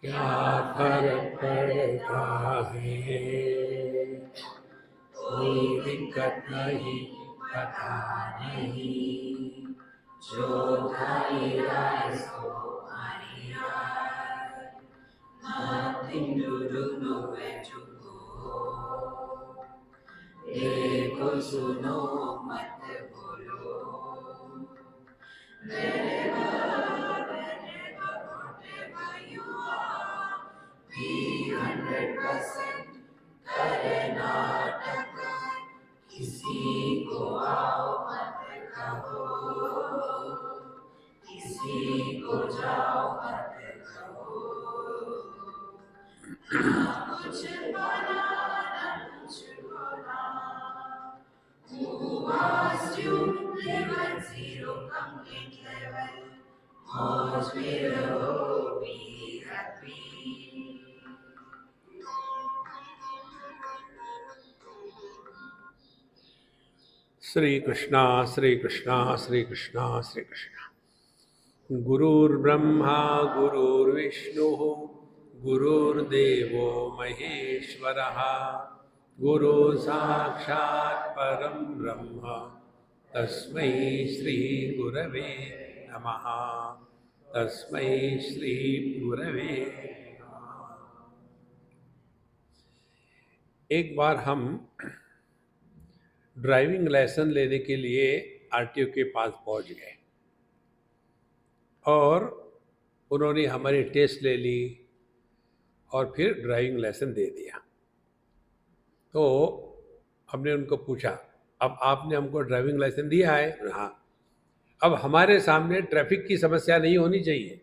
क्या फर्क पड़ता है, कोई दिक्कत नहीं, पता नहीं, जो खाएगा इसको आएगा, nothing to do, nowhere to go, देखो सुनो मत बोलो, be 100% कर्नाटक, किसी को आओ मत कहो, किसी को जाओ मत कहो, ना कुछ बना ना कुछ होना, who asked you live at zero complete level, मौज में रहो, be happy. श्री कृष्णा श्री कृष्णा श्री कृष्णा श्री कृष्णा। गुरुर्ब्रह्मा गुरुर्विष्णु गुरुर्देवो महेश्वरः, गुरु साक्षात् परं ब्रह्म तस्मै श्री गुरवे नमः, तस्मै श्री गुरवे नमः। एक बार हम ड्राइविंग लाइसेंस लेने के लिए आरटीओ के पास पहुंच गए और उन्होंने हमारी टेस्ट ले ली और फिर ड्राइविंग लाइसेंस दे दिया। तो हमने उनको पूछा, अब आपने हमको ड्राइविंग लाइसेंस दिया है? हाँ। अब हमारे सामने ट्रैफिक की समस्या नहीं होनी चाहिए।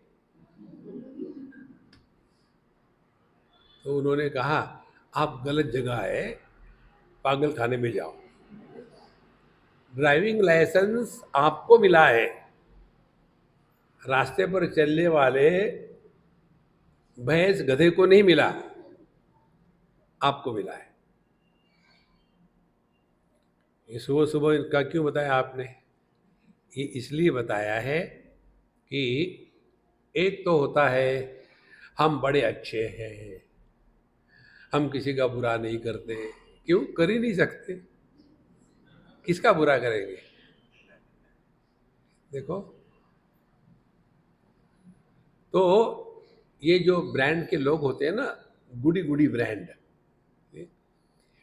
तो उन्होंने कहा, आप गलत जगह है, पागल खाने में जाओ। ड्राइविंग लाइसेंस आपको मिला है, रास्ते पर चलने वाले भैंस गधे को नहीं मिला, आपको मिला है। ये सुबह सुबह इनका क्यों बताया आपने? ये इसलिए बताया है कि एक तो होता है हम बड़े अच्छे हैं, हम किसी का बुरा नहीं करते, क्यों कर ही नहीं सकते, किसका बुरा करेंगे? देखो, तो ये जो ब्रांड के लोग होते हैं ना, गुडी गुडी ब्रांड,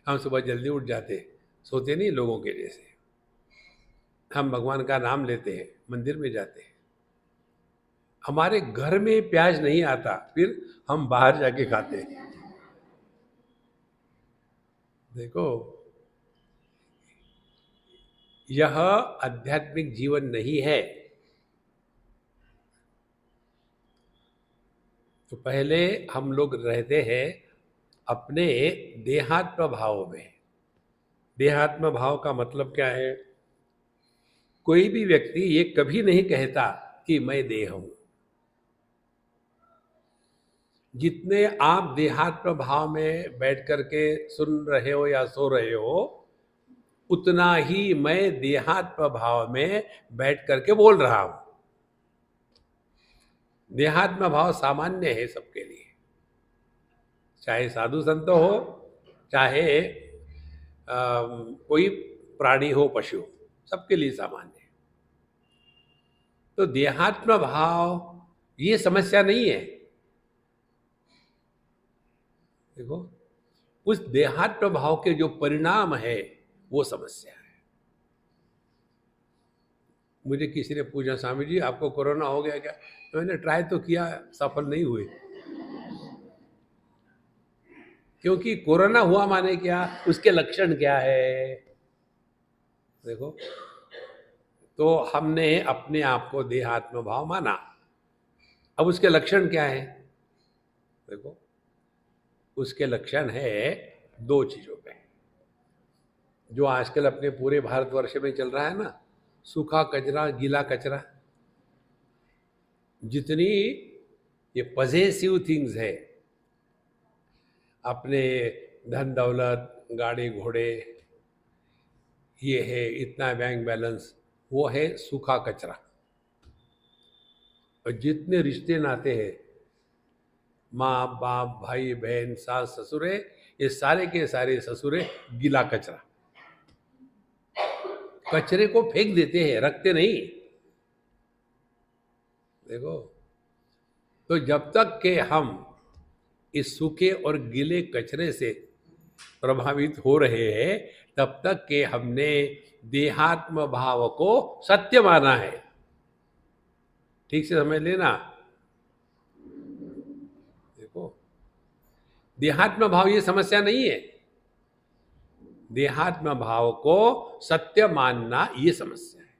हम सुबह जल्दी उठ जाते, सोते नहीं लोगों के जैसे, हम भगवान का नाम लेते हैं, मंदिर में जाते हैं, हमारे घर में प्याज नहीं आता, फिर हम बाहर जाके खाते हैं। देखो, यह आध्यात्मिक जीवन नहीं है। तो पहले हम लोग रहते हैं अपने देहात्म भाव में। देहात्म भाव का मतलब क्या है? कोई भी व्यक्ति ये कभी नहीं कहता कि मैं देह हूं। जितने आप देहात्म भाव में बैठ करके सुन रहे हो या सो रहे हो, उतना ही मैं देहात्म भाव में बैठ करके बोल रहा हूं। देहात्म भाव सामान्य है सबके लिए, चाहे साधु संत हो, चाहे कोई प्राणी हो, पशु हो, सबके लिए सामान्य है। तो देहात्म भाव ये समस्या नहीं है। देखो, उस देहात्म भाव के जो परिणाम है वो समस्या है। मुझे किसी ने पूछा, स्वामी जी आपको कोरोना हो गया क्या? तो मैंने ट्राई तो किया, सफल नहीं हुए। क्योंकि कोरोना हुआ माने क्या, उसके लक्षण क्या है? देखो, तो हमने अपने आप को देहात्म भाव माना, अब उसके लक्षण क्या है? देखो, उसके लक्षण है दो चीजों पे, जो आजकल अपने पूरे भारतवर्ष में चल रहा है ना, सूखा कचरा, गीला कचरा। जितनी ये पजेसिव थिंग्स है, अपने धन दौलत, गाड़ी घोड़े, ये है, इतना बैंक बैलेंस, वो है सूखा कचरा। और जितने रिश्ते नाते हैं, माँ बाप भाई बहन सास ससुरे, ये सारे के सारे ससुरे गीला कचरा, कचरे को फेंक देते हैं, रखते नहीं। देखो, तो जब तक के हम इस सूखे और गीले कचरे से प्रभावित हो रहे हैं, तब तक के हमने देहात्म भाव को सत्य माना है। ठीक से समझ लेना। देखो, देहात्म भाव ये समस्या नहीं है, देहात्म भाव को सत्य मानना ये समस्या है।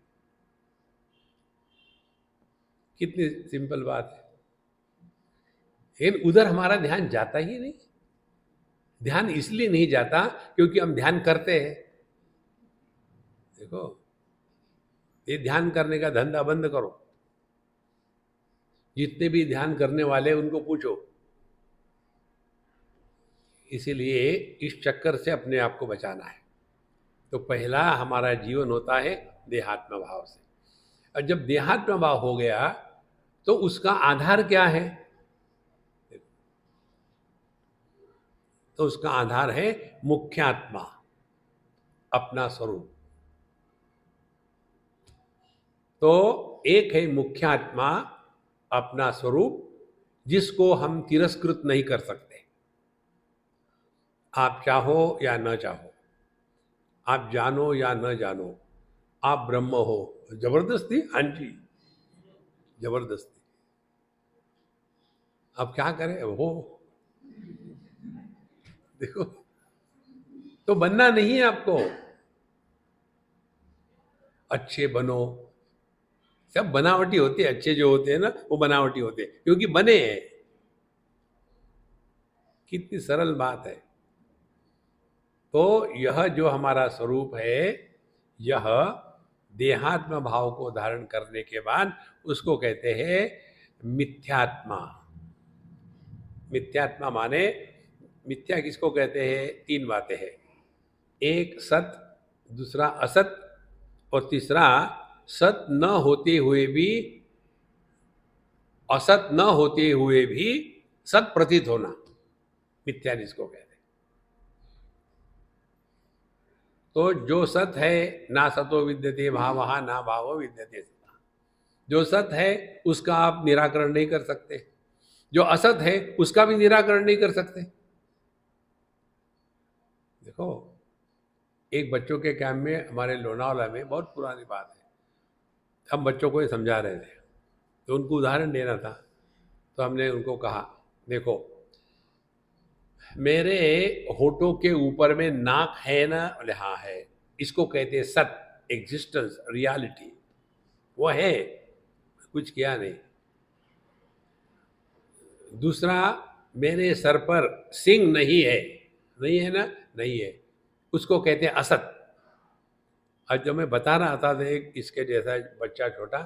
कितनी सिंपल बात है। लेकिन उधर हमारा ध्यान जाता ही नहीं। ध्यान इसलिए नहीं जाता क्योंकि हम ध्यान करते हैं। देखो, ये ध्यान करने का धंधा बंद करो। जितने भी ध्यान करने वाले उनको पूछो। इसीलिए इस चक्कर से अपने आप को बचाना है। तो पहला हमारा जीवन होता है देहात्म भाव से। और जब देहात्म भाव हो गया तो उसका आधार क्या है? तो उसका आधार है मुख्यात्मा, अपना स्वरूप। तो एक है मुख्यात्मा, अपना स्वरूप, जिसको हम तिरस्कृत नहीं कर सकते। आप चाहो या न चाहो, आप जानो या न जानो, आप ब्रह्म हो। जबरदस्ती? हाँ जी, जबरदस्ती। अब क्या करें? हो, देखो, तो बनना नहीं है आपको। अच्छे बनो, सब बनावटी होते हैं। अच्छे जो होते हैं ना, वो बनावटी होते हैं क्योंकि बने हैं। कितनी सरल बात है। तो यह जो हमारा स्वरूप है, यह देहात्म भाव को धारण करने के बाद उसको कहते हैं मिथ्यात्मा। मिथ्यात्मा माने, मिथ्या किसको कहते हैं? तीन बातें हैं। एक सत, दूसरा असत, और तीसरा सत न होते हुए भी, असत न होते हुए भी सत प्रतीत होना, मिथ्या जिसको कहते हैं। तो जो सत है, ना सतो विद्यते भावः ना भावो विद्यते सतः। जो सत है उसका आप निराकरण नहीं कर सकते, जो असत है उसका भी निराकरण नहीं कर सकते। देखो, एक बच्चों के कैंप में हमारे लोनावाला में, बहुत पुरानी बात है, हम बच्चों को ये समझा रहे थे, तो उनको उदाहरण देना था। तो हमने उनको कहा, देखो, मेरे होठों के ऊपर में नाक है ना? बोले हाँ है। इसको कहते हैं सत, एग्जिस्टेंस, रियलिटी। वो है, कुछ किया नहीं। दूसरा, मेरे सर पर सिंग नहीं है। नहीं है ना? नहीं है। उसको कहते हैं असत। आज जो मैं बता रहा था, एक इसके जैसा बच्चा छोटा,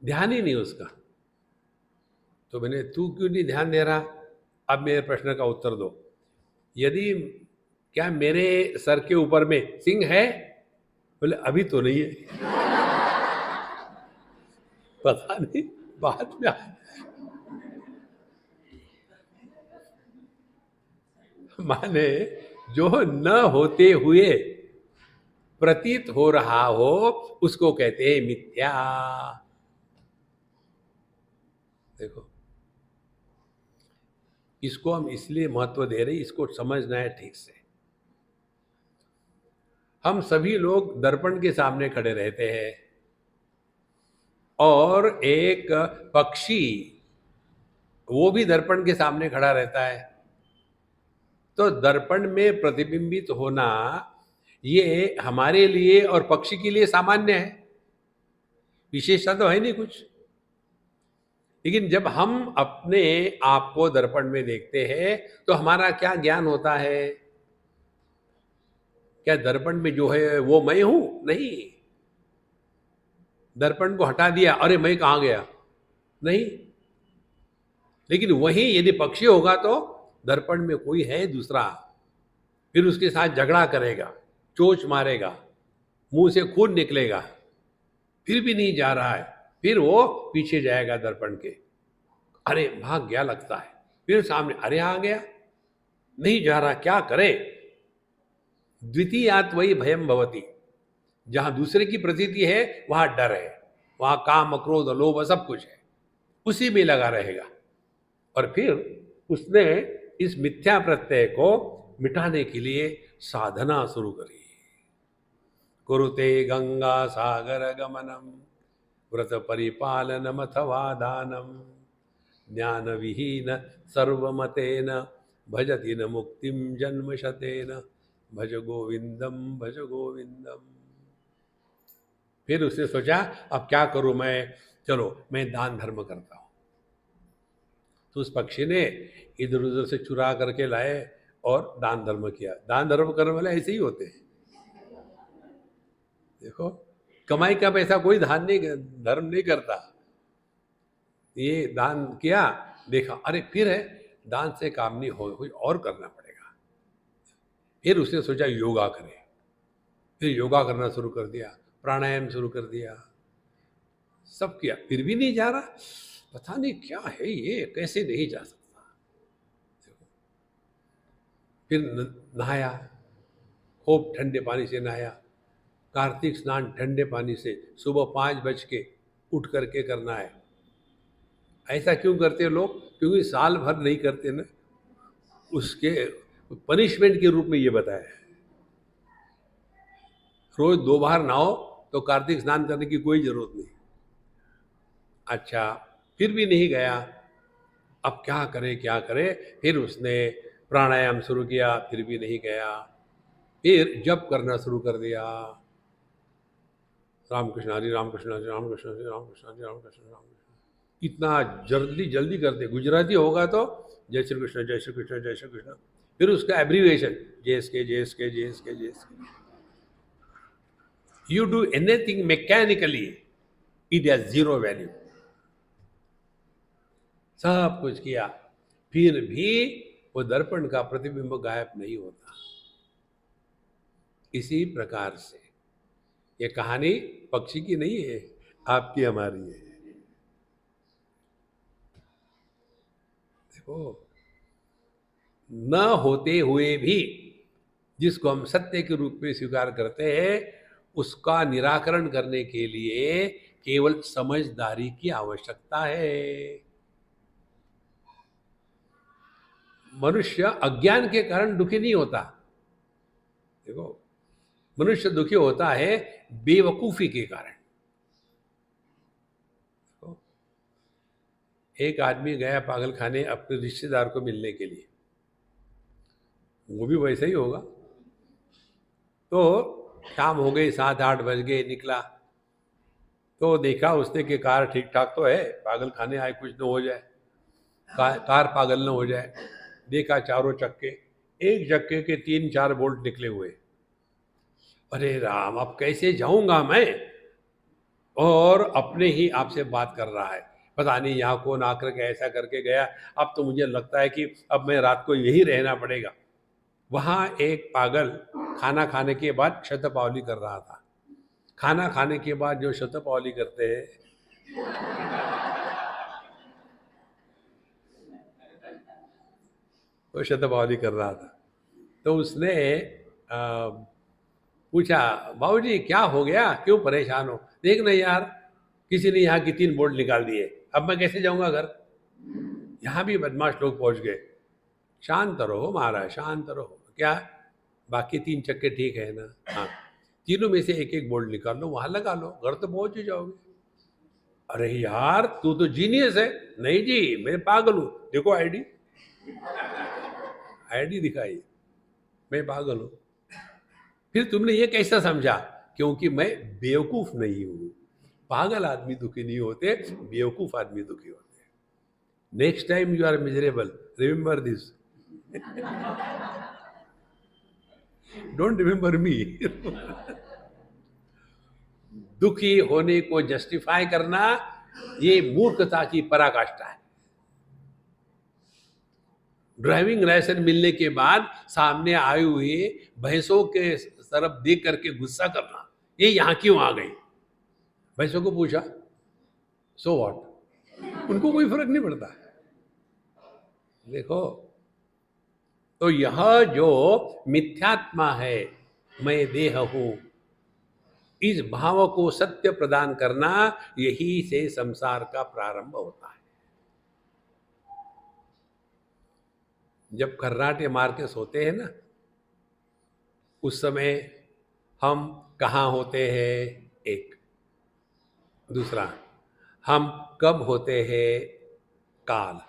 ध्यान ही नहीं उसका। तो मैंने, तू क्यों नहीं ध्यान दे रहा? अब मेरे प्रश्न का उत्तर दो। यदि, क्या मेरे सर के ऊपर में सिंग है? बोले अभी तो नहीं है। पता नहीं, बाद में माने जो न होते हुए प्रतीत हो रहा हो, उसको कहते हैं मिथ्या। देखो, इसको हम इसलिए महत्व दे रहे हैं, इसको समझना है ठीक से। हम सभी लोग दर्पण के सामने खड़े रहते हैं, और एक पक्षी वो भी दर्पण के सामने खड़ा रहता है। तो दर्पण में प्रतिबिंबित होना ये हमारे लिए और पक्षी के लिए सामान्य है, विशेषता तो है नहीं कुछ। लेकिन जब हम अपने आप को दर्पण में देखते हैं तो हमारा क्या ज्ञान होता है? क्या दर्पण में जो है वो मैं हूं? नहीं। दर्पण को हटा दिया, अरे मैं कहां गया? नहीं। लेकिन वही यदि पक्षी होगा तो दर्पण में कोई है दूसरा, फिर उसके साथ झगड़ा करेगा, चोंच मारेगा, मुंह से खून निकलेगा, फिर भी नहीं जा रहा है, फिर वो पीछे जाएगा दर्पण के, अरे भाग गया लगता है, फिर सामने अरे आ गया, नहीं जा रहा, क्या करे। द्वितीयात् वही भयम भवती, जहां दूसरे की प्रतीति है वहां डर है, वहां काम क्रोध लोभ सब कुछ है, उसी में लगा रहेगा। और फिर उसने इस मिथ्या प्रत्यय को मिटाने के लिए साधना शुरू करी। कुरुते गंगा सागर गमनम व्रत परिपालनम अथवा दानम ज्ञान विहीन सर्वमतेन भजति न मुक्तिम जन्म शतेन भज गोविंदम भज गोविंदम। फिर उसने सोचा अब क्या करूं मैं, चलो मैं दान धर्म करता हूं। तो उस पक्षी ने इधर उधर से चुरा करके लाए और दान धर्म किया। दान धर्म करने वाले ऐसे ही होते हैं। देखो, कमाई का पैसा कोई धर्म नहीं करता। ये दान किया, देखा अरे फिर है, दान से काम नहीं हो, कुछ और करना पड़ेगा। फिर उसने सोचा योगा करे, फिर योगा करना शुरू कर दिया, प्राणायाम शुरू कर दिया, सब किया, फिर भी नहीं जा रहा। पता नहीं क्या है ये, कैसे नहीं जा सकता। फिर नहाया, खूब ठंडे पानी से नहाया। कार्तिक स्नान ठंडे पानी से सुबह 5 बज के उठ करके करना है। ऐसा क्यों करते हैं लोग? क्योंकि साल भर नहीं करते ना, उसके पनिशमेंट के रूप में ये बताया है। रोज 2 बार नहाओ तो कार्तिक स्नान करने की कोई जरूरत नहीं। अच्छा, फिर भी नहीं गया, अब क्या करे क्या करे। फिर उसने प्राणायाम शुरू किया, फिर भी नहीं गया। फिर जप करना शुरू कर दिया, रामकृष्ण हरि रामकृष्ण हरि रामकृष्ण हरि रामकृष्ण हरि रामकृष्ण रामकृष्ण। इतना जल्दी जल्दी करते, गुजराती होगा तो जय श्री कृष्ण जय श्री कृष्ण जय श्री कृष्ण, फिर उसका abbreviation JSK JSK JSK JSK। You do anything mechanically, it has zero value. सब कुछ किया, फिर भी वो दर्पण का प्रतिबिंब गायब नहीं होता। इसी प्रकार से ये कहानी पक्षी की नहीं है, आपकी हमारी है। देखो, न होते हुए भी जिसको हम सत्य के रूप में स्वीकार करते हैं, उसका निराकरण करने के लिए केवल समझदारी की आवश्यकता है। मनुष्य अज्ञान के कारण दुखी नहीं होता। देखो, मनुष्य दुखी होता है बेवकूफी के कारण। एक आदमी गया पागल खाने अपने रिश्तेदार को मिलने के लिए, वो भी वैसा ही होगा। तो शाम हो गई, 7-8 बज गए, निकला तो देखा उसने कि कार ठीक ठाक तो है, पागल खाने आए कुछ न हो जाए, कार पागल न हो जाए। देखा चारों चक्के, एक चक्के के 3-4 बोल्ट निकले हुए। अरे राम, अब कैसे जाऊंगा मैं? और अपने ही आप से बात कर रहा है, पता नहीं यहाँ कौन आकर के ऐसा करके गया, अब तो मुझे लगता है कि अब मैं रात को यही रहना पड़ेगा। वहाँ एक पागल खाना खाने के बाद शतपावली कर रहा था। खाना खाने के बाद जो शतपावली करते हैं, वो शतपावली कर रहा था। तो उसने पूछा, बाबूजी क्या हो गया, क्यों परेशान हो? देख ना यार, किसी ने यहाँ की 3 बोल्ट निकाल दिए, अब मैं कैसे जाऊंगा घर? यहाँ भी बदमाश लोग पहुंच गए। शांत रहो महाराज, शांत रहो। क्या बाकी 3 चक्के ठीक है ना? हाँ, तीनों में से एक एक बोल्ट निकाल लो, वहां लगा लो, घर तो पहुंच ही जाओगे। अरे यार, तू तो जीनियस है। नहीं जी, मैं पागल हूं, देखो आईडी दिखाई, मैं पागल हूं। फिर तुमने ये कैसा समझा? क्योंकि मैं बेवकूफ नहीं हूं। पागल आदमी दुखी नहीं होते, बेवकूफ आदमी दुखी होते हैं। Next time you are miserable, remember this, don't remember me. दुखी होने को जस्टिफाई करना, ये मूर्खता की पराकाष्ठा है। ड्राइविंग लाइसेंस मिलने के बाद सामने आई हुई भैंसों के तरफ देख करके गुस्सा करना, ये यहां क्यों आ गई? भैंसों को पूछा, सो व्हाट, उनको कोई फर्क नहीं पड़ता। देखो, तो यह जो मिथ्यात्मा है, मैं देह हूं, इस भाव को सत्य प्रदान करना, यही से संसार का प्रारंभ होता है। जब खर्राटे मार के सोते हैं ना, उस समय हम कहाँ होते हैं? एक। दूसरा, हम कब होते हैं? काल।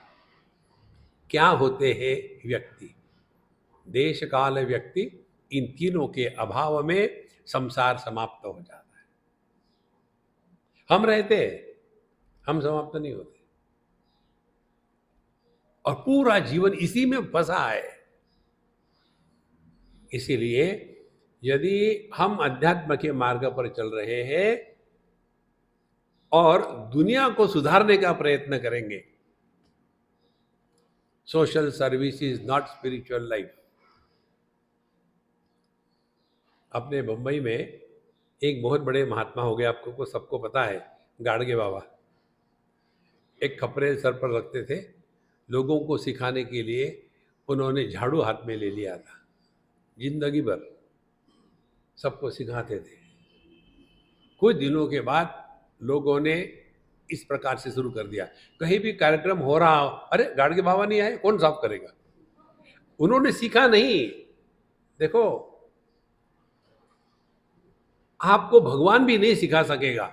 क्या होते हैं? व्यक्ति। देश काल व्यक्ति, इन तीनों के अभाव में संसार समाप्त हो जाता है। हम रहते हैं, हम समाप्त नहीं होते, और पूरा जीवन इसी में फंसा है। इसीलिए यदि हम अध्यात्म के मार्ग पर चल रहे हैं और दुनिया को सुधारने का प्रयत्न करेंगे, social service is not spiritual life. अपने बंबई में एक बहुत बड़े महात्मा हो गए, आपको को सबको पता है, गाडगे बाबा। एक खपरे सर पर रखते थे, लोगों को सिखाने के लिए उन्होंने झाड़ू हाथ में ले लिया था। जिंदगी भर सबको सिखाते थे। कुछ दिनों के बाद लोगों ने इस प्रकार से शुरू कर दिया, कहीं भी कार्यक्रम हो रहा हो, अरे गाडगे बाबा नहीं आए, कौन साफ करेगा? उन्होंने सीखा नहीं। देखो, आपको भगवान भी नहीं सिखा सकेगा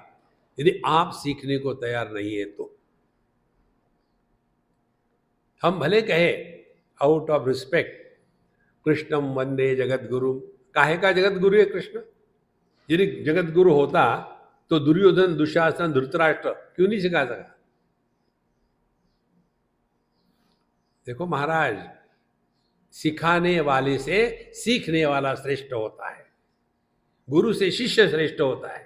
यदि आप सीखने को तैयार नहीं है तो। हम भले कहे आउट ऑफ रिस्पेक्ट, कृष्णम वंदे जगत गुरु। काहे का जगत गुरु है कृष्ण? यदि जगत गुरु होता तो दुर्योधन, दुशासन, धृतराष्ट्र क्यों नहीं सिखा सका? देखो महाराज, सिखाने वाले से सीखने वाला श्रेष्ठ होता है, गुरु से शिष्य श्रेष्ठ होता है।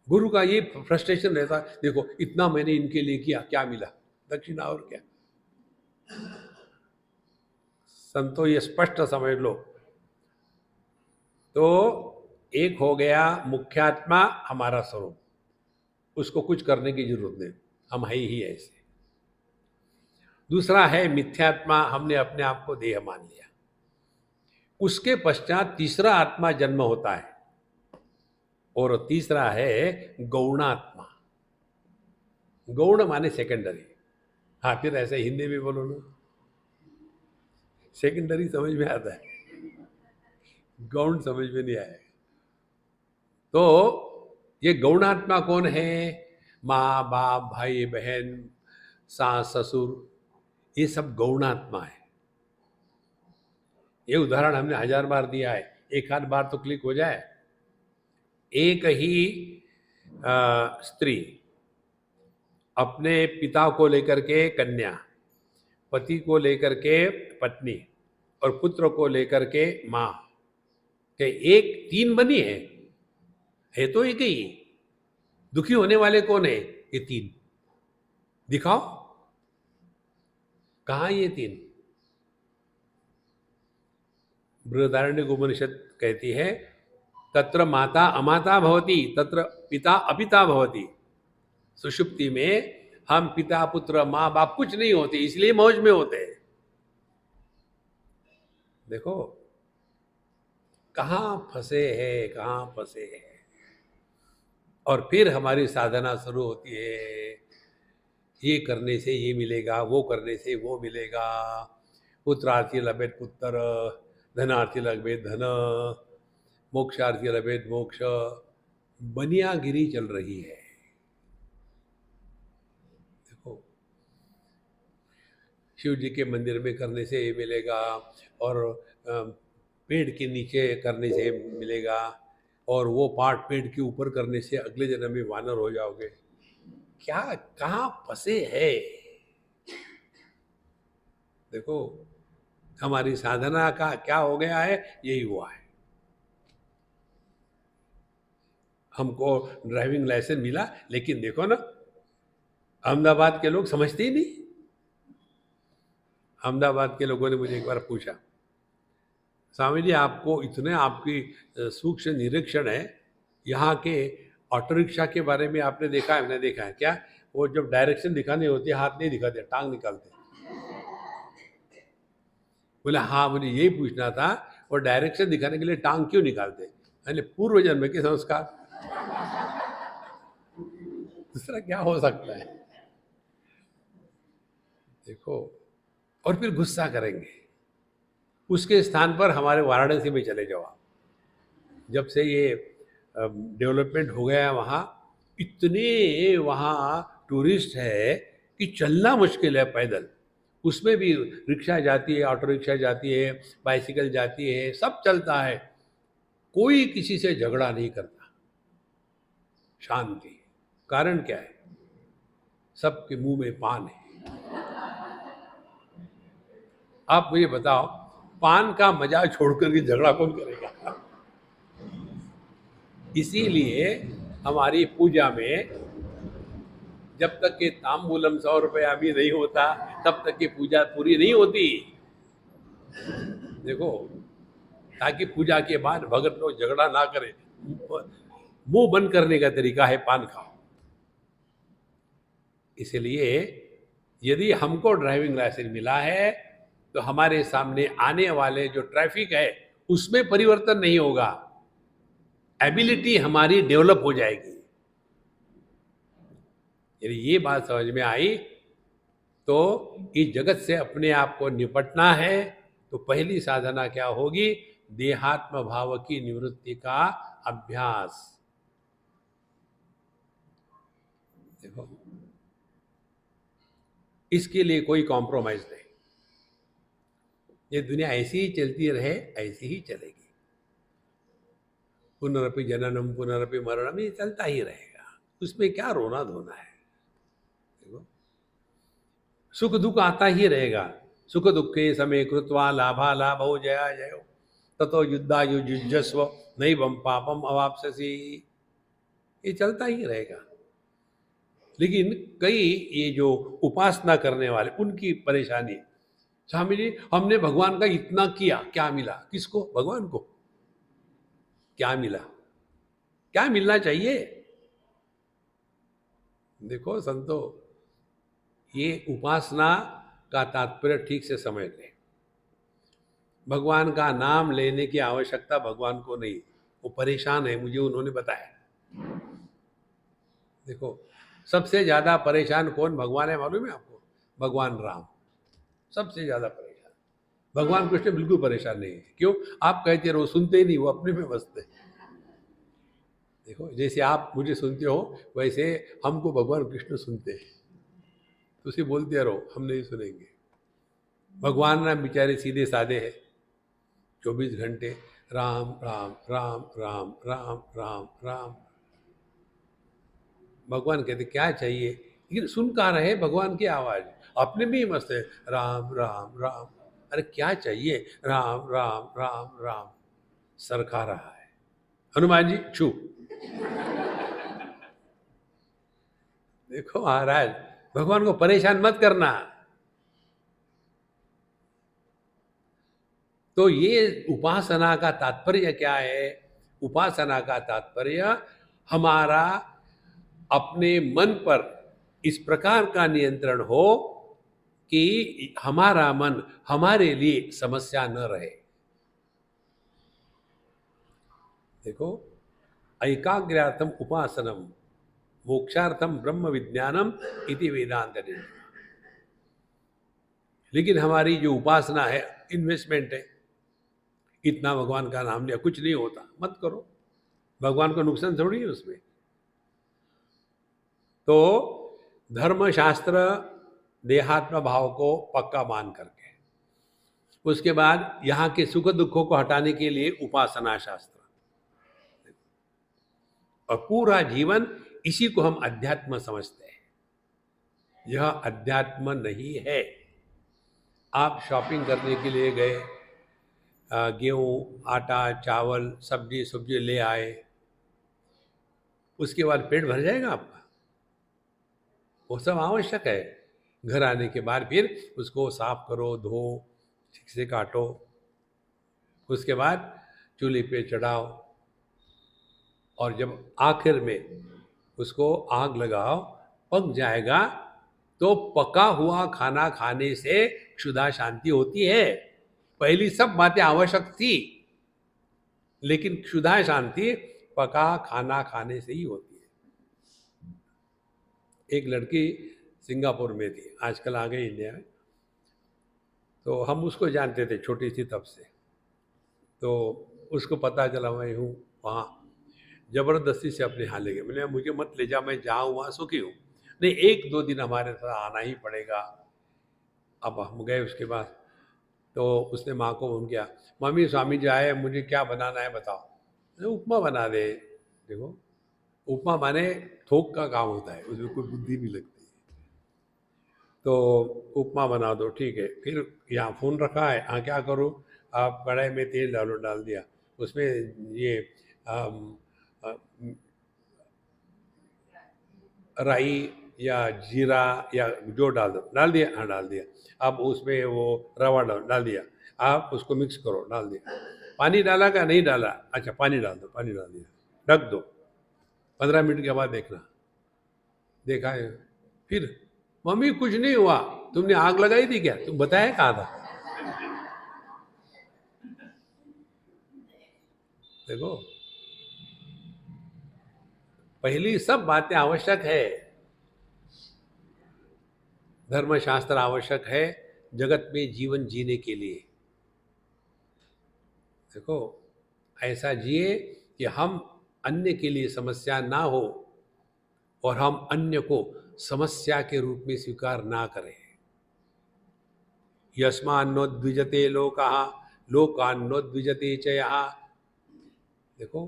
गुरु का ये फ्रस्ट्रेशन रहता है, देखो इतना मैंने इनके लिए किया, क्या मिला? दक्षिणा और क्या? संतो ये स्पष्ट समझ लो। तो एक हो गया मुख्यात्मा, हमारा स्वरूप, उसको कुछ करने की जरूरत नहीं, हम है ही ऐसे। दूसरा है मिथ्यात्मा, हमने अपने आप को देह मान लिया। उसके पश्चात तीसरा आत्मा जन्म होता है, और तीसरा है गौणात्मा। गौण माने सेकेंडरी। हाँ, फिर ऐसे हिंदी में बोलो ना, सेकेंडरी समझ में आता है, गौण समझ में नहीं आएगा। तो ये गौणात्मा कौन है? माँ बाप, भाई बहन, सास ससुर, ये सब गौणात्मा है। ये उदाहरण हमने 1000 बार दिया है, एक आध बार तो क्लिक हो जाए। एक ही स्त्री अपने पिता को लेकर के कन्या, पति को लेकर के पत्नी, और पुत्र को लेकर के माँ, के एक 3 बनी है तो एक ही। दुखी होने वाले कौन है? ये 3। दिखाओ कहाँ ये 3? बृहदारण्यक उपनिषद कहती है, तत्र माता अमाता भवति, तत्र पिता अपिता भवति। सुषुप्ति में हम पिता पुत्र माँ बाप कुछ नहीं होते, इसलिए मौज में होते हैं। देखो कहाँ फंसे हैं, कहाँ फंसे हैं। और फिर हमारी साधना शुरू होती है, ये करने से ये मिलेगा, वो करने से वो मिलेगा, पुत्रार्थी लभेत पुत्र, धनार्थी लभेत धन, मोक्षार्थी लभेत मोक्ष। बनियागिरी चल रही है। देखो, शिव जी के मंदिर में करने से ये मिलेगा, और पेड़ के नीचे करने से मिलेगा, और वो पार्ट पेड़ के ऊपर करने से अगले जन्म में वानर हो जाओगे। क्या कहाँ फंसे है? देखो, हमारी साधना का क्या हो गया है? यही हुआ है। हमको ड्राइविंग लाइसेंस मिला, लेकिन देखो ना, अहमदाबाद के लोग समझते ही नहीं। अहमदाबाद के लोगों ने मुझे एक बार पूछा, स्वामी जी आपको इतने आपकी सूक्ष्म निरीक्षण है, यहाँ के ऑटो रिक्शा के बारे में आपने देखा है? मैंने देखा है। क्या? वो जब डायरेक्शन दिखानी होती है हाथ नहीं दिखाते, टांग निकालते। बोले हाँ, मुझे यही पूछना था, वो डायरेक्शन दिखाने के लिए टांग क्यों निकालते? यानी पूर्व जन्म के संस्कार, दूसरा क्या हो सकता है? देखो, और फिर गुस्सा करेंगे। उसके स्थान पर हमारे वाराणसी में चले जाओ आप। जब से ये डेवलपमेंट हो गया है वहाँ, इतने वहाँ टूरिस्ट है कि चलना मुश्किल है पैदल। उसमें भी रिक्शा जाती है, ऑटो रिक्शा जाती है, बाइसिकल जाती है, सब चलता है। कोई किसी से झगड़ा नहीं करता, शांति। कारण क्या है? सबके मुंह में पान है। आप मुझे बताओ, पान का मजा छोड़कर के झगड़ा कौन करेगा? इसीलिए हमारी पूजा में जब तक कि तांबूलम 100 रुपया भी नहीं होता, तब तक की पूजा पूरी नहीं होती। देखो, ताकि पूजा के बाद भगत लोग झगड़ा ना करें। मुंह बंद करने का तरीका है पान खाओ। इसलिए यदि हमको ड्राइविंग लाइसेंस मिला है तो हमारे सामने आने वाले जो ट्रैफिक है उसमें परिवर्तन नहीं होगा, एबिलिटी हमारी डेवलप हो जाएगी। यदि ये बात समझ में आई तो इस जगत से अपने आप को निपटना है तो पहली साधना क्या होगी? देहात्म भाव की निवृत्ति का अभ्यास। देखो, इसके लिए कोई कॉम्प्रोमाइज नहीं। ये दुनिया ऐसी ही चलती रहे, ऐसी ही चलेगी। पुनरपि जननम पुनरपि मरणम, ये चलता ही रहेगा। उसमें क्या रोना धोना है? देखो, सुख दुख आता ही रहेगा। सुख दुखे समय कृत्वा लाभा लाभो जया जयो ततो युद्धायुजुजस्व नैवं पापम अवाप्स्यसि। ये चलता ही रहेगा। लेकिन कई ये जो उपासना करने वाले, उनकी परेशानी, स्वामी जी हमने भगवान का इतना किया, क्या मिला? किसको? भगवान को क्या मिला? क्या मिलना चाहिए? देखो संतो, ये उपासना का तात्पर्य ठीक से समझ लें। भगवान का नाम लेने की आवश्यकता भगवान को नहीं। वो परेशान है, मुझे उन्होंने बताया। देखो, सबसे ज्यादा परेशान कौन भगवान है मालूम है आपको? भगवान राम सबसे ज्यादा परेशान। भगवान कृष्ण बिल्कुल परेशान नहीं है। क्यों? आप कहते रहो, सुनते ही नहीं, वो अपने में मस्त है। देखो, जैसे आप मुझे सुनते हो वैसे हमको भगवान कृष्ण सुनते हैं। तो उसे बोलते रहो, हम नहीं सुनेंगे। भगवान राम बेचारे सीधे साधे हैं, 24 घंटे राम राम राम राम राम राम राम। भगवान कहते क्या चाहिए? लेकिन सुन कहाँ रहे भगवान की आवाज, अपने भी मस्त है, राम राम राम। अरे क्या चाहिए? राम राम राम राम। सर खा रहा है। हनुमान जी छू। देखो महाराज, भगवान को परेशान मत करना। तो ये उपासना का तात्पर्य क्या है? उपासना का तात्पर्य हमारा अपने मन पर इस प्रकार का नियंत्रण हो कि हमारा मन हमारे लिए समस्या न रहे। देखो, ऐकाग्र्यार्थम उपासनम मोक्षार्थम ब्रह्म विज्ञानम इति वेदांत ने। लेकिन हमारी जो उपासना है इन्वेस्टमेंट है। इतना भगवान का नाम लिया, कुछ नहीं होता, मत करो। भगवान को नुकसान थोड़ी है उसमें। तो धर्मशास्त्र देहात्म भाव को पक्का मान करके, उसके बाद यहाँ के सुख दुखों को हटाने के लिए उपासना शास्त्र, और पूरा जीवन इसी को हम अध्यात्म समझते हैं। यह अध्यात्म नहीं है। आप शॉपिंग करने के लिए गए, गेहूँ आटा चावल सब्जी सब्जी ले आए, उसके बाद पेट भर जाएगा आपका? वो सब आवश्यक है। घर आने के बाद फिर उसको साफ करो, धो, ठीक से काटो, उसके बाद चूल्हे पे चढ़ाओ, और जब आखिर में उसको आग लगाओ, पक जाएगा, तो पका हुआ खाना खाने से क्षुधा शांति होती है। पहली सब बातें आवश्यक थी, लेकिन क्षुधा शांति पका खाना खाने से ही होती है। एक लड़की सिंगापुर में थी, आजकल आ गई इंडिया में, तो हम उसको जानते थे छोटी सी तब से। तो उसको पता चला मैं हूँ वहाँ, जबरदस्ती से अपने यहाँ ले गए। मैंने मुझे मत ले जा, मैं जहाँ हूँ वहाँ सुखी हूँ, नहीं 1-2 दिन हमारे साथ आना ही पड़ेगा। अब हम गए उसके बाद, तो उसने माँ को फोन किया, मम्मी स्वामी जी आए, मुझे क्या बनाना है बताओ। मैंने उपमा बना दे। देखो, उपमा माने थोक का काम होता है, उसमें कोई बुद्धि नहीं लगती। तो उपमा बना दो, ठीक है। फिर यहाँ फ़ोन रखा है, हाँ क्या करूँ, आप कढ़ाई में तेल डालो, डाल दिया, उसमें ये अम, अ, राई या जीरा या जो डाल दो, डाल दिया, हाँ डाल दिया। अब उसमें वो रवा डाल दिया, आप उसको मिक्स करो, डाल दिया। पानी डाला क्या, नहीं डाला, अच्छा पानी डाल दो, पानी डाल दिया, ढक दो, 15 मिनट के बाद देखना। देखा है, फिर मम्मी कुछ नहीं हुआ, तुमने आग लगाई थी क्या, तुम बताया कहा था। देखो, पहली सब बातें आवश्यक है, धर्मशास्त्र आवश्यक है जगत में जीवन जीने के लिए। देखो, ऐसा जिए कि हम अन्य के लिए समस्या ना हो और हम अन्य को समस्या के रूप में स्वीकार ना करें। यस्मान्नोद्विजते लोकाः लोकान्नोद्विजते च यः। देखो,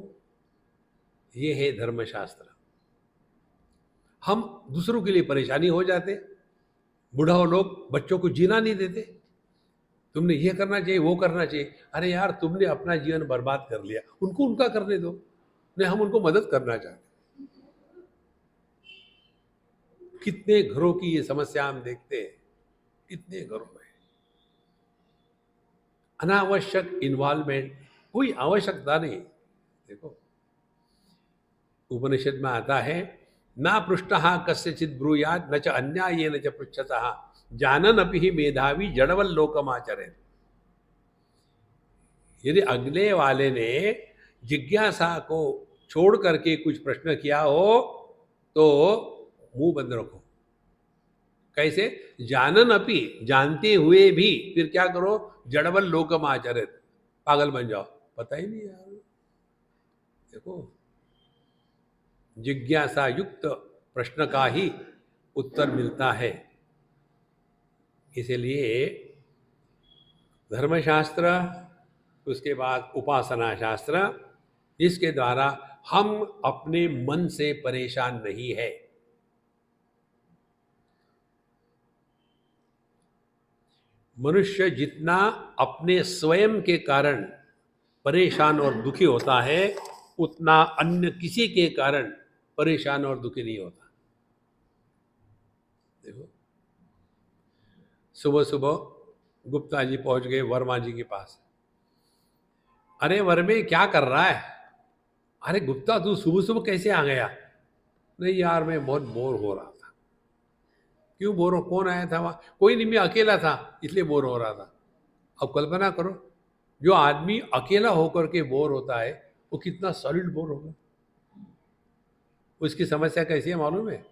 ये है धर्मशास्त्र। हम दूसरों के लिए परेशानी हो जाते, बुढ़ाओ लोग बच्चों को जीना नहीं देते, तुमने ये करना चाहिए, वो करना चाहिए। अरे यार, तुमने अपना जीवन बर्बाद कर लिया, उनको उनका करने दो। नहीं, हम उनको मदद करना चाहते। कितने घरों की ये समस्या हम देखते हैं, कितने घरों में अनावश्यक इन्वॉल्वमेंट, कोई आवश्यकता नहीं। देखो, उपनिषद में आता है, ना पृष्ठः कस्यचित् ब्रूयात् न च अन्यायेन च पृच्छतः जानन अपि हि मेधावी जड़वल्लोकमाचरेत्। यदि अगले वाले ने जिज्ञासा को छोड़ करके कुछ प्रश्न किया हो तो मुंह बंद रखो। कैसे, जानन अपि, जानते हुए भी फिर क्या करो, जड़वल लोकम आचरित, पागल बन जाओ, पता ही नहीं यार। देखो, जिज्ञासा युक्त प्रश्न का ही उत्तर मिलता है। इसलिए धर्मशास्त्र, उसके बाद उपासना शास्त्र, इसके द्वारा हम अपने मन से परेशान नहीं है। मनुष्य जितना अपने स्वयं के कारण परेशान और दुखी होता है, उतना अन्य किसी के कारण परेशान और दुखी नहीं होता। देखो, सुबह सुबह गुप्ता जी पहुंच गए वर्मा जी के पास। अरे वर्मे, क्या कर रहा है। अरे गुप्ता, तू सुबह सुबह कैसे आ गया। नहीं यार, मैं बहुत बोर हो रहा था। क्यों बोर हो, कौन आया था वहाँ, कोई नहीं, मैं अकेला था इसलिए बोर हो रहा था। अब कल्पना करो, जो आदमी अकेला होकर के बोर होता है वो कितना सॉलिड बोर होगा। उसकी समस्या कैसी है मालूम है।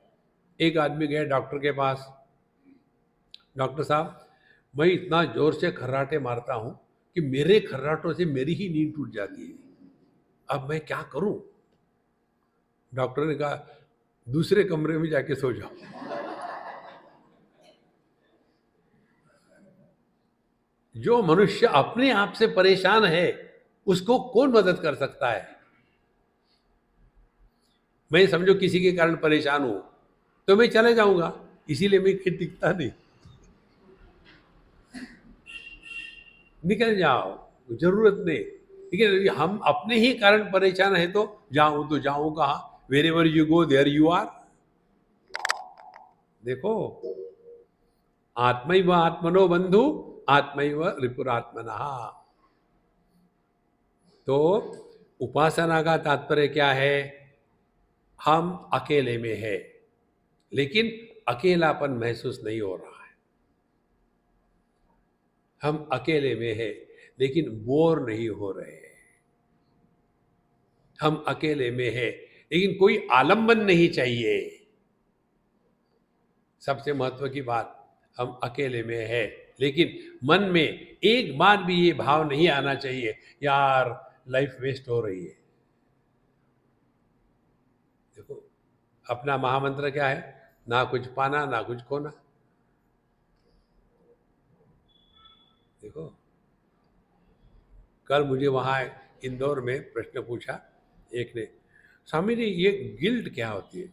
एक आदमी गया डॉक्टर के पास, डॉक्टर साहब, मैं इतना जोर से खर्राटे मारता हूँ कि मेरे खर्राटों से मेरी ही नींद टूट जाती है, अब मैं क्या करूं। डॉक्टर ने कहा, दूसरे कमरे में जाके सो जाओ। जो मनुष्य अपने आप से परेशान है उसको कौन मदद कर सकता है। मैं समझो किसी के कारण परेशान हूं तो मैं चले जाऊंगा, इसीलिए मैं टिकता नहीं। निकल जाओ, जरूरत नहीं। लेकिन हम अपने ही कारण परेशान है तो जाऊं तो जाऊं कहाँ, wherever you go there you are. देखो, आत्मैव आत्मनो बंधु आत्मैव रिपुरात्मनः। तो उपासना का तात्पर्य क्या है, हम अकेले में है, लेकिन अकेलापन महसूस नहीं हो रहा है। हम अकेले में हैं लेकिन बोर नहीं हो रहे हैं। हम अकेले में हैं लेकिन कोई आलंबन नहीं चाहिए। सबसे महत्व की बात, हम अकेले में है लेकिन मन में एक बार भी ये भाव नहीं आना चाहिए यार लाइफ वेस्ट हो रही है। देखो, अपना महामंत्र क्या है? ना कुछ पाना ना कुछ खोना। देखो, कल मुझे वहाँ इंदौर में प्रश्न पूछा एक ने, स्वामी जी ये गिल्ट क्या होती है?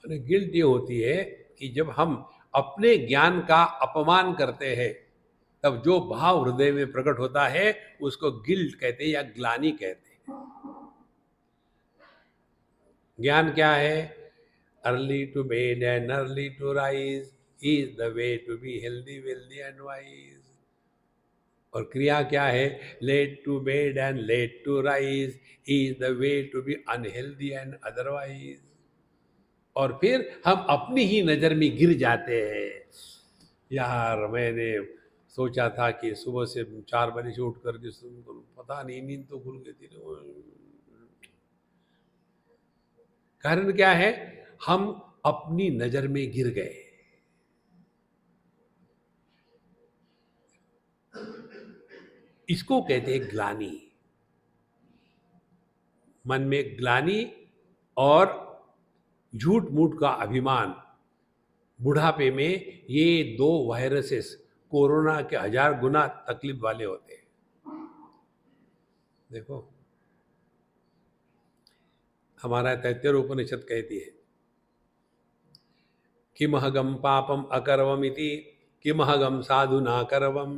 मैंने गिल्ट ये होती है कि जब हम अपने ज्ञान का अपमान करते हैं तब जो भाव हृदय में प्रकट होता है उसको गिल्ट कहते हैं या ग्लानि कहते हैं। ज्ञान क्या है? Early to bed and early to rise is the way to be healthy wealthy and wise. और क्रिया क्या है? Late to bed and late to rise is the way to be unhealthy and otherwise. और फिर हम अपनी ही नज़र में गिर जाते हैं। यार मैंने सोचा था कि सुबह से 4 बजे से उठ करके पता नहीं नींद तो खुल गई थी। कारण क्या है? हम अपनी नज़र में गिर गए। इसको कहते हैं ग्लानि। मन में ग्लानि और झूठ मूठ का अभिमान, बुढ़ापे में ये 2 वायरसेस कोरोना के 1000 गुना तकलीफ वाले होते हैं। देखो, हमारा तैत्तिरीय उपनिषद कहती है किमहगम पापम अकरवम इति किमहगम साधु ना करवम।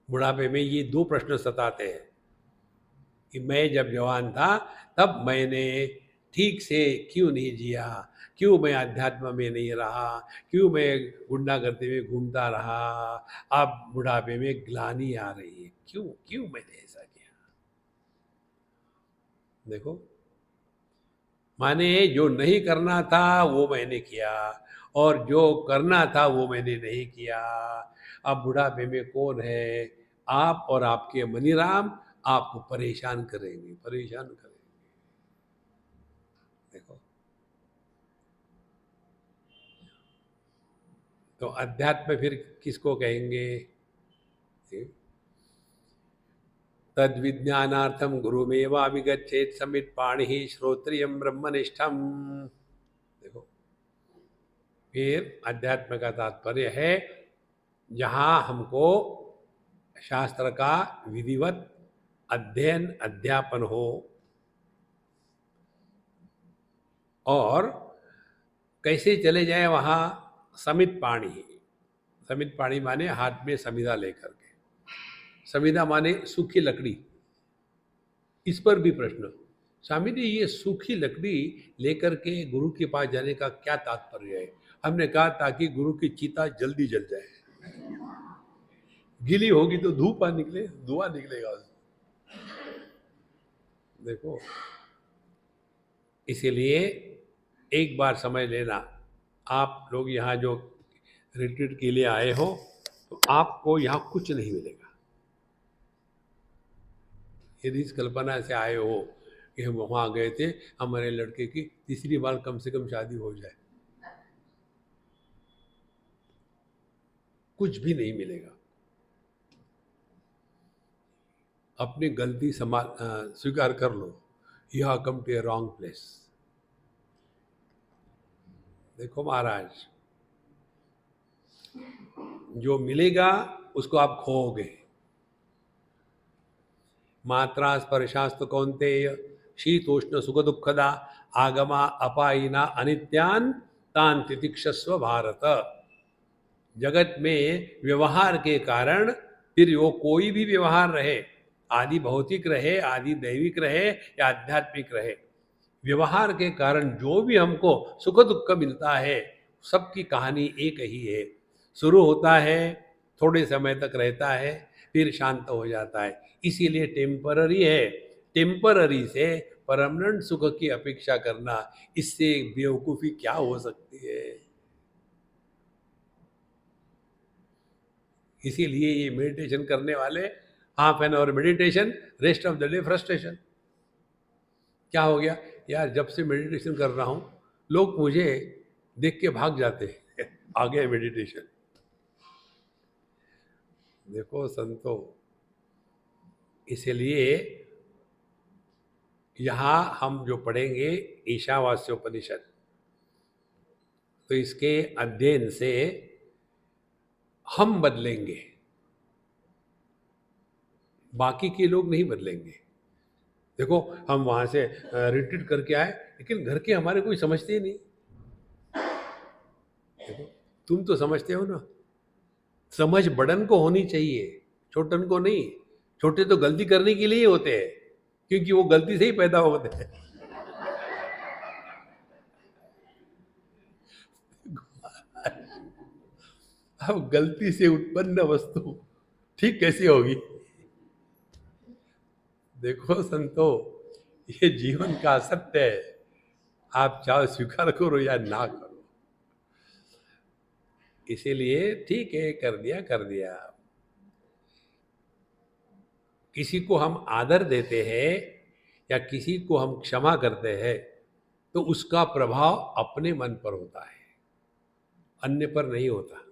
बुढ़ापे में ये 2 प्रश्न सताते हैं कि मैं जब जवान था तब मैंने ठीक से क्यों नहीं जिया, क्यों मैं अध्यात्म में नहीं रहा, क्यों मैं गुंडागर्दी में घूमता रहा। अब बुढ़ापे में ग्लानि आ रही है, क्यों क्यों मैंने ऐसा किया। देखो, माने जो नहीं करना था वो मैंने किया और जो करना था वो मैंने नहीं किया। अब बुढ़ापे में कौन है? आप और आपके मनीराम आपको परेशान करेंगे, परेशान करेंगे। देखो, तो अध्यात्म फिर किसको कहेंगे? तद विज्ञानार्थम गुरुमेवा विगच्छेत समित पाणि श्रोत्रियम ब्रह्मनिष्ठम। देखो, फिर अध्यात्म का तात्पर्य है जहाँ हमको शास्त्र का विधिवत अध्ययन अध्यापन हो और कैसे चले जाए वहाँ समित पाणि। समित पाणि माने हाथ में समिधा लेकर के। समिधा माने सूखी लकड़ी। इस पर भी प्रश्न, स्वामी जी ये सूखी लकड़ी लेकर के गुरु के पास जाने का क्या तात्पर्य है? हमने कहा ताकि गुरु की चिता जल्दी जल जाए। गीली होगी तो धूपा निकले, धुआं निकलेगा। देखो, इसीलिए एक बार समझ लेना, आप लोग यहाँ जो रिट्रीट के लिए आए हो तो आपको यहाँ कुछ नहीं मिलेगा। यदि इस कल्पना से आए हो कि हम वहाँ गए थे, हमारे लड़के की तीसरी बार कम से कम शादी हो जाए, कुछ भी नहीं मिलेगा। अपनी गलती स्वीकार कर लो, you have come to a wrong place. देखो महाराज, जो मिलेगा उसको आप खोओगे। मात्रा स्पर्शास्तु कौन्तेय शीतोष्ण सुख दुखदा आगमा अपायिना अनित्यान तान तितिक्षस्व भारत। जगत में व्यवहार के कारण, फिर वो कोई भी व्यवहार रहे, आदि भौतिक रहे, आदि दैविक रहे या आध्यात्मिक रहे, व्यवहार के कारण जो भी हमको सुख दुख मिलता है सबकी कहानी एक ही है। शुरू होता है, थोड़े समय तक रहता है, फिर शांत हो जाता है। इसीलिए टेम्पररी है। टेम्पररी से परमानेंट सुख की अपेक्षा करना, इससे बेवकूफ़ी क्या हो सकती है। इसीलिए ये मेडिटेशन करने वाले, half an hour meditation, rest of the day frustration. क्या हो गया यार, जब से मेडिटेशन कर रहा हूं लोग मुझे देख के भाग जाते हैं आ गया मेडिटेशन। देखो संतो, इसलिए यहां हम जो पढ़ेंगे ईशावास्योपनिषद, तो इसके अध्ययन से हम बदलेंगे, बाकी के लोग नहीं बदलेंगे। देखो हम वहां से रिट्रीट करके आए, लेकिन घर के हमारे कोई समझते ही नहीं। देखो तुम तो समझते हो ना, समझ बड़न को होनी चाहिए, छोटन को नहीं। छोटे तो गलती करने के लिए ही होते हैं, क्योंकि वो गलती से ही पैदा होते हैं। अब गलती से उत्पन्न वस्तु ठीक कैसी होगी। देखो संतो, ये जीवन का सत्य है, आप चाहे स्वीकार करो या ना करो। इसीलिए ठीक है, कर दिया कर दिया। किसी को हम आदर देते हैं या किसी को हम क्षमा करते हैं, तो उसका प्रभाव अपने मन पर होता है, अन्य पर नहीं होता।